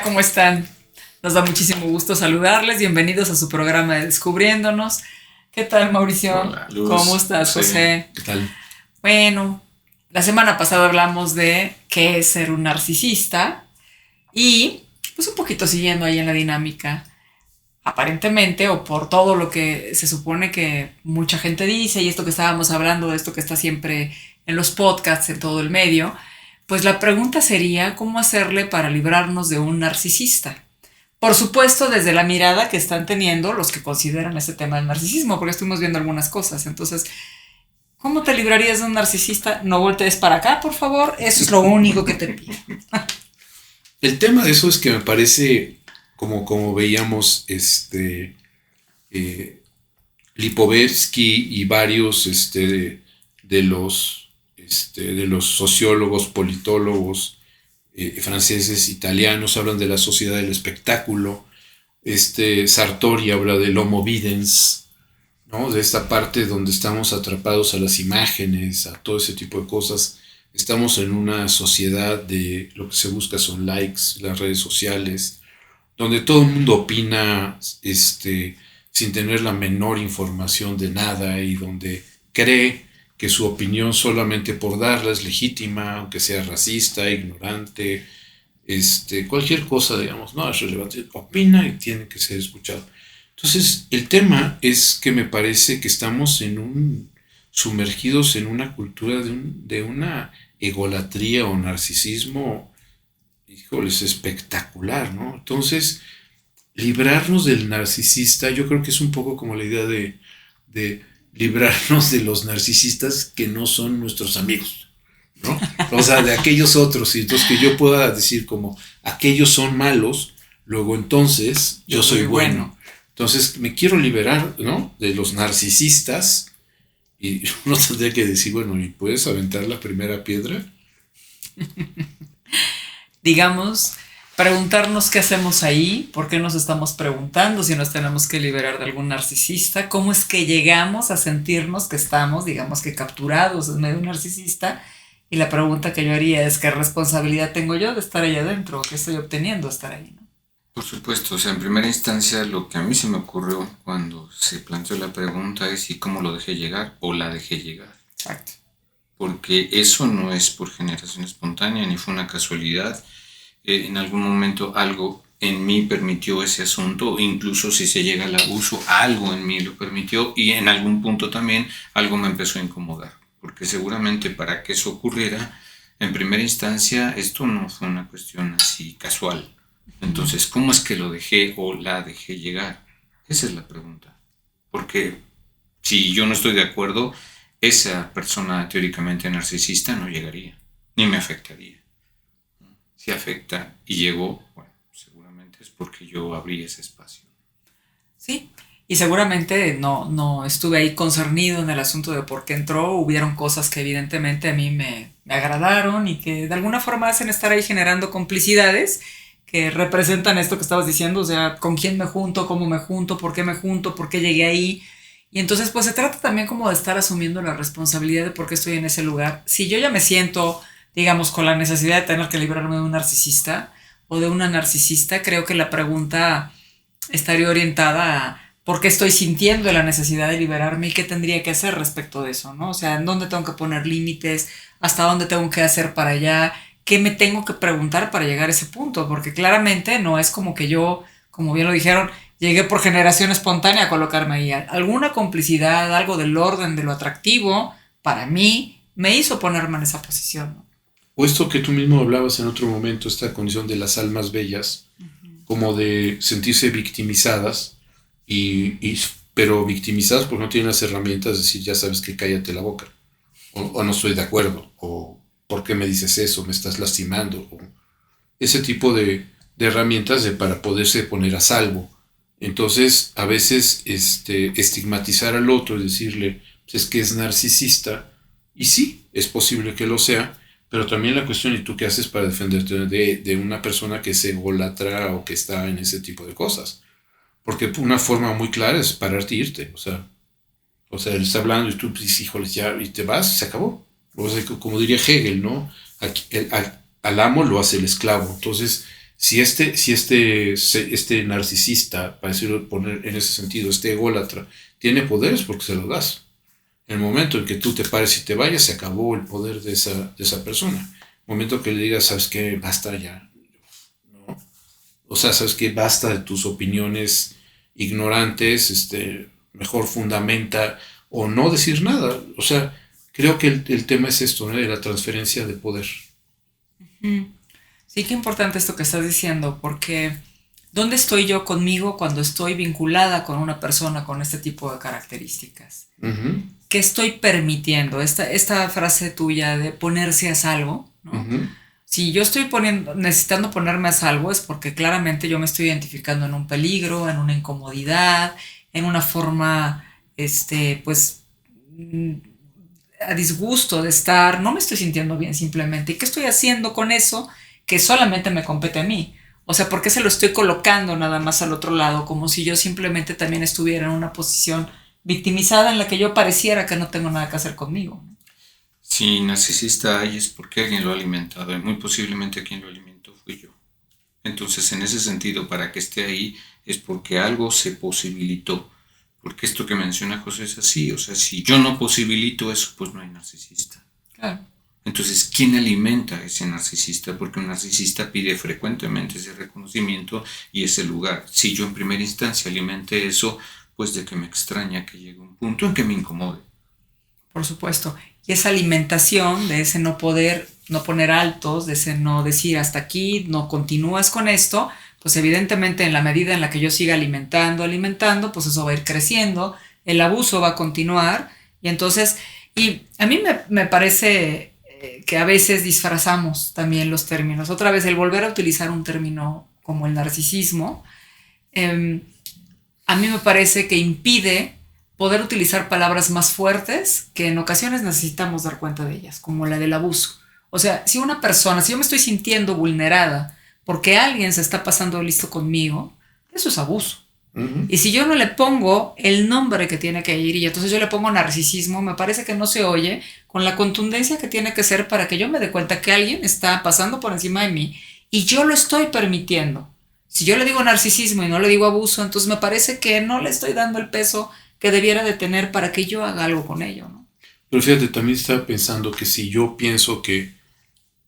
Hola, ¿cómo están? Nos da muchísimo gusto saludarles. Bienvenidos a su programa de Descubriéndonos. ¿Qué tal, Mauricio? Hola, Luz, ¿Cómo estás, José? ¿qué tal? Bueno, la semana pasada hablamos de qué es ser un narcisista y pues un poquito siguiendo ahí en la dinámica, aparentemente o por todo lo que se supone que mucha gente dice y esto que estábamos hablando, de esto que está siempre en los podcasts, en todo el medio, pues la pregunta sería cómo hacerle para librarnos de un narcisista. Por supuesto, desde la mirada que están teniendo los que consideran ese tema del narcisismo, porque estuvimos viendo algunas cosas. Entonces, ¿cómo te librarías de un narcisista? No voltees para acá, por favor. Eso es lo único que te pido. El tema de eso es que me parece, como veíamos, Lipovetsky y varios de los sociólogos, politólogos franceses, italianos, hablan de la sociedad del espectáculo. Sartori habla del homo videns, ¿no? De esta parte donde estamos atrapados a las imágenes, a todo ese tipo de cosas. Estamos en una sociedad de lo que se busca son likes, las redes sociales, donde todo el mundo opina sin tener la menor información de nada y donde cree que su opinión solamente por darla es legítima, aunque sea racista, ignorante, cualquier cosa, digamos, no es relevante, opina y tiene que ser escuchado. Entonces, el tema es que me parece que estamos sumergidos en una cultura de una egolatría o narcisismo, híjoles, espectacular, ¿no? Entonces, librarnos del narcisista, yo creo que es un poco como la idea de librarnos de los narcisistas que no son nuestros amigos, ¿no? O sea, de aquellos otros, y entonces que yo pueda decir como, aquellos son malos, luego entonces yo soy bueno. Entonces me quiero liberar, ¿no? De los narcisistas. Y uno tendría que decir, bueno, ¿y puedes aventar la primera piedra? Digamos, preguntarnos qué hacemos ahí, por qué nos estamos preguntando si nos tenemos que liberar de algún narcisista, cómo es que llegamos a sentirnos que estamos, digamos que capturados en medio de un narcisista. Y la pregunta que yo haría es, ¿qué responsabilidad tengo yo de estar ahí adentro? ¿Qué estoy obteniendo de estar ahí, ¿no? Por supuesto, o sea, en primera instancia lo que a mí se me ocurrió cuando se planteó la pregunta es si cómo lo dejé llegar o la dejé llegar. Exacto. Porque eso no es por generación espontánea ni fue una casualidad. En algún momento algo en mí permitió ese asunto, incluso si se llega al abuso, algo en mí lo permitió y en algún punto también algo me empezó a incomodar. Porque seguramente para que eso ocurriera, en primera instancia esto no fue una cuestión así casual. Entonces, ¿cómo es que lo dejé o la dejé llegar? Esa es la pregunta. Porque si yo no estoy de acuerdo, esa persona teóricamente narcisista no llegaría, ni me afectaría. Si afecta y llegó, bueno, seguramente es porque yo abrí ese espacio. Sí, y seguramente no estuve ahí concernido en el asunto de por qué entró. Hubieron cosas que evidentemente a mí me agradaron y que de alguna forma hacen estar ahí generando complicidades que representan esto que estabas diciendo, o sea, con quién me junto, cómo me junto, por qué llegué ahí. Y entonces pues se trata también como de estar asumiendo la responsabilidad de por qué estoy en ese lugar. Si yo ya me siento, digamos, con la necesidad de tener que librarme de un narcisista o de una narcisista, creo que la pregunta estaría orientada a por qué estoy sintiendo la necesidad de liberarme y qué tendría que hacer respecto de eso, ¿no? O sea, en dónde tengo que poner límites, hasta dónde tengo que hacer para allá, qué me tengo que preguntar para llegar a ese punto, porque claramente no es como que yo, como bien lo dijeron, llegué por generación espontánea a colocarme ahí. Alguna complicidad, algo del orden, de lo atractivo, para mí, me hizo ponerme en esa posición, ¿no? O esto que tú mismo hablabas en otro momento, esta condición de las almas bellas, como de sentirse victimizadas, pero victimizadas porque no tienen las herramientas de decir, ya sabes que cállate la boca, o no estoy de acuerdo, o ¿por qué me dices eso? Me estás lastimando. O ese tipo de herramientas para poderse poner a salvo. Entonces, a veces estigmatizar al otro y decirle, pues es que es narcisista, y sí, es posible que lo sea, pero también la cuestión, ¿y tú qué haces para defenderte de una persona que se egolatra o que está en ese tipo de cosas? Porque una forma muy clara es pararte e irte. O sea, él está hablando y tú dices, híjoles, ya, y te vas, se acabó. O sea, como diría Hegel, ¿no? Al amo lo hace el esclavo. Entonces, Este narcisista, para decirlo, poner en ese sentido, este ególatra, tiene poderes porque se lo das. En el momento en que tú te pares y te vayas, se acabó el poder de esa persona. En el momento que le digas, ¿sabes qué? Basta ya. ¿No? O sea, ¿sabes qué? Basta de tus opiniones ignorantes, mejor fundamenta o no decir nada. O sea, creo que el tema es esto, ¿no? De la transferencia de poder. Mm. Sí, qué importante esto que estás diciendo, porque ¿dónde estoy yo conmigo cuando estoy vinculada con una persona con este tipo de características? Uh-huh. ¿Qué estoy permitiendo? Esta frase tuya de ponerse a salvo, ¿no? Uh-huh. Si yo estoy necesitando ponerme a salvo es porque claramente yo me estoy identificando en un peligro, en una incomodidad, en una forma, pues, a disgusto de estar, no me estoy sintiendo bien simplemente. ¿Y qué estoy haciendo con eso que solamente me compete a mí? O sea, ¿por qué se lo estoy colocando nada más al otro lado? Como si yo simplemente también estuviera en una posición victimizada en la que yo pareciera que no tengo nada que hacer conmigo. Si narcisista hay es porque alguien lo ha alimentado y muy posiblemente quien lo alimentó fui yo. Entonces, en ese sentido, para que esté ahí es porque algo se posibilitó. Porque esto que menciona José es así, o sea, si yo no posibilito eso, pues no hay narcisista. Claro. Entonces, ¿quién alimenta a ese narcisista? Porque un narcisista pide frecuentemente ese reconocimiento y ese lugar. Si yo en primera instancia alimenté eso, pues de que me extraña que llegue un punto en que me incomode. Por supuesto. Y esa alimentación de ese no poder, no poner altos, de ese no decir hasta aquí, no continúas con esto, pues evidentemente en la medida en la que yo siga alimentando, pues eso va a ir creciendo, el abuso va a continuar. Y entonces, y a mí me parece que a veces disfrazamos también los términos. Otra vez, el volver a utilizar un término como el narcisismo, a mí me parece que impide poder utilizar palabras más fuertes que en ocasiones necesitamos dar cuenta de ellas, como la del abuso. O sea, si yo me estoy sintiendo vulnerada porque alguien se está pasando listo conmigo, eso es abuso. Uh-huh. Y si yo no le pongo el nombre que tiene que ir y entonces yo le pongo narcisismo, me parece que no se oye con la contundencia que tiene que ser para que yo me dé cuenta que alguien está pasando por encima de mí y yo lo estoy permitiendo. Si yo le digo narcisismo y no le digo abuso, entonces me parece que no le estoy dando el peso que debiera de tener para que yo haga algo con ello, ¿no? Pero fíjate, también estaba pensando que si yo pienso que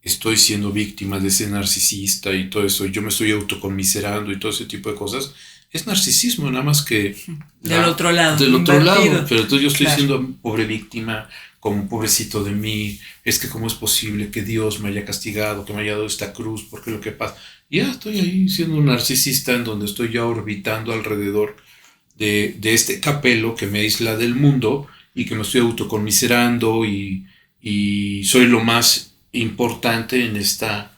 estoy siendo víctima de ese narcisista y todo eso, y yo me estoy autoconmiserando y todo ese tipo de cosas, es narcisismo, nada más que del otro lado. Del otro lado, pero entonces yo estoy siendo pobre víctima, como pobrecito de mí, es que cómo es posible que Dios me haya castigado, que me haya dado esta cruz, porque lo que pasa, ya estoy ahí siendo un narcisista en donde estoy ya orbitando alrededor de este capelo que me aísla del mundo y que me estoy autoconmiserando y soy lo más importante en esta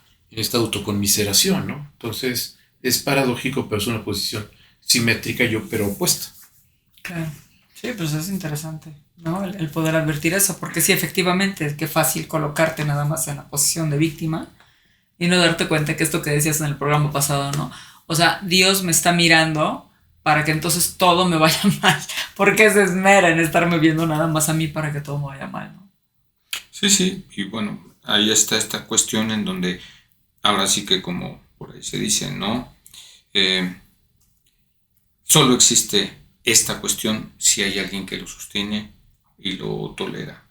autoconmiseración, ¿no? Entonces es paradójico, pero es una posición simétrica, pero opuesta. Claro. Sí, pues es interesante, ¿no? El poder advertir eso, porque sí, efectivamente, qué fácil colocarte nada más en la posición de víctima y no darte cuenta que esto que decías en el programa pasado, ¿no? O sea, Dios me está mirando para que entonces todo me vaya mal, porque se esmera en estarme viendo nada más a mí para que todo me vaya mal, ¿no? Sí, y bueno, ahí está esta cuestión en donde ahora sí que como por ahí se dice, ¿no? Solo existe esta cuestión si hay alguien que lo sostiene y lo tolera.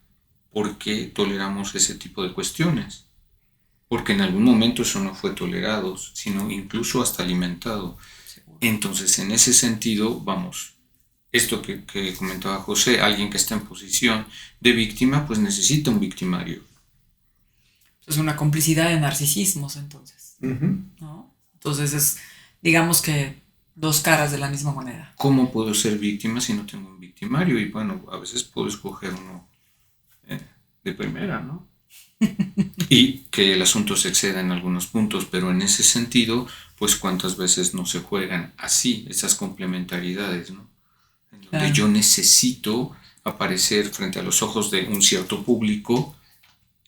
¿Por qué toleramos ese tipo de cuestiones? Porque en algún momento eso no fue tolerado, sino incluso hasta alimentado. Entonces, en ese sentido, vamos, esto que comentaba José, alguien que está en posición de víctima, pues necesita un victimario. Es una complicidad de narcisismos, entonces. Uh-huh. ¿No? Entonces es, digamos que, dos caras de la misma moneda. ¿Cómo puedo ser víctima si no tengo un victimario? Y bueno, a veces puedo escoger uno de primera, ¿no? Y que el asunto se exceda en algunos puntos, pero en ese sentido, pues cuántas veces no se juegan así, esas complementariedades, ¿no? En donde claro, yo necesito aparecer frente a los ojos de un cierto público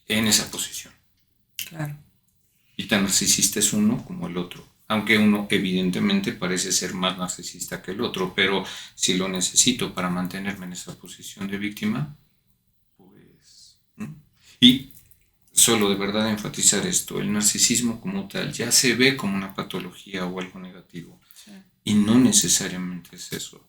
en esa posición. Claro. Y tan narcisista es uno como el otro, aunque uno evidentemente parece ser más narcisista que el otro, pero si lo necesito para mantenerme en esa posición de víctima, pues... Y solo de verdad enfatizar esto, el narcisismo como tal ya se ve como una patología o algo negativo. Sí. Y no necesariamente es eso.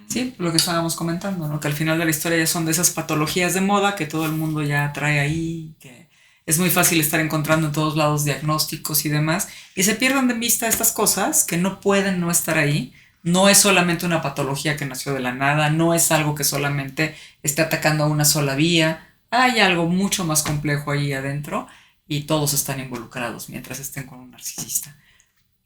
Sí, lo que estábamos comentando, ¿no? Que al final de la historia ya son de esas patologías de moda que todo el mundo ya trae ahí, que es muy fácil estar encontrando en todos lados diagnósticos y demás, y se pierden de vista estas cosas que no pueden no estar ahí. No es solamente una patología que nació de la nada, no es algo que solamente esté atacando a una sola vía, hay algo mucho más complejo ahí adentro y todos están involucrados mientras estén con un narcisista.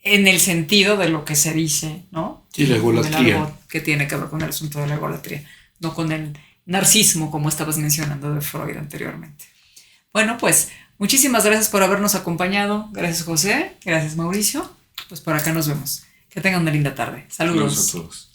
En el sentido de lo que se dice, ¿no? Sí, la egolatría. Algo que tiene que ver con el asunto de la egolatría, no con el narcisismo como estabas mencionando de Freud anteriormente. Bueno, pues muchísimas gracias por habernos acompañado. Gracias, José. Gracias, Mauricio. Pues por acá nos vemos. Que tengan una linda tarde. Saludos. Saludos a todos.